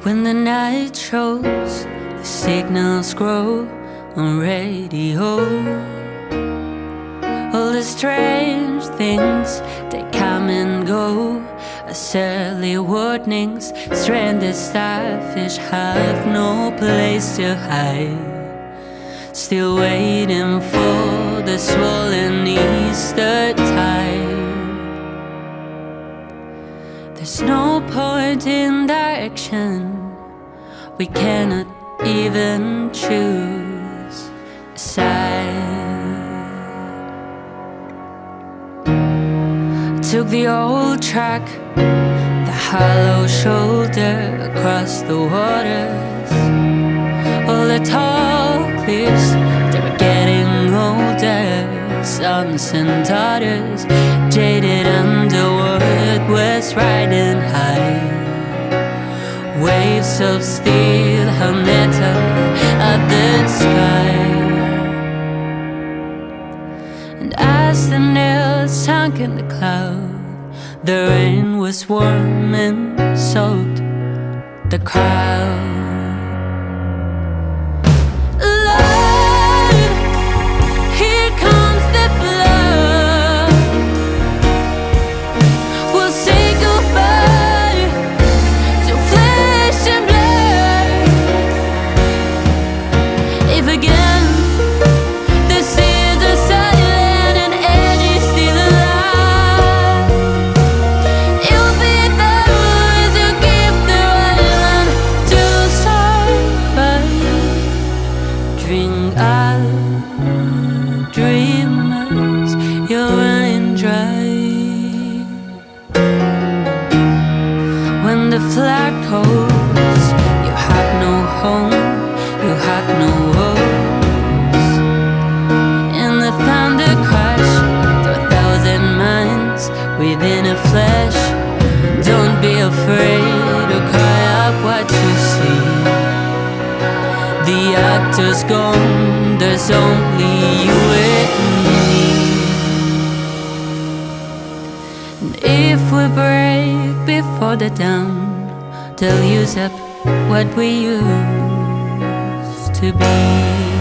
When the night shows, the signals grow on radio. All the strange things, they come and go as early warnings. Stranded starfish have no place to hide, still waiting for the swollen Easter tide. There's no point in direction, we cannot even choose a side. Took the old track, the hollow shoulder across the waters. All the tall cliffs, they were getting older. Sons and daughters, jaded underwood was riding high. Waves of steel hung metal at the sky. And as the nails sunk in the cloud, the rain was warm and soaked the crowd. Gone, there's only you and me. And if we break before the dawn, they'll use up what we used to be.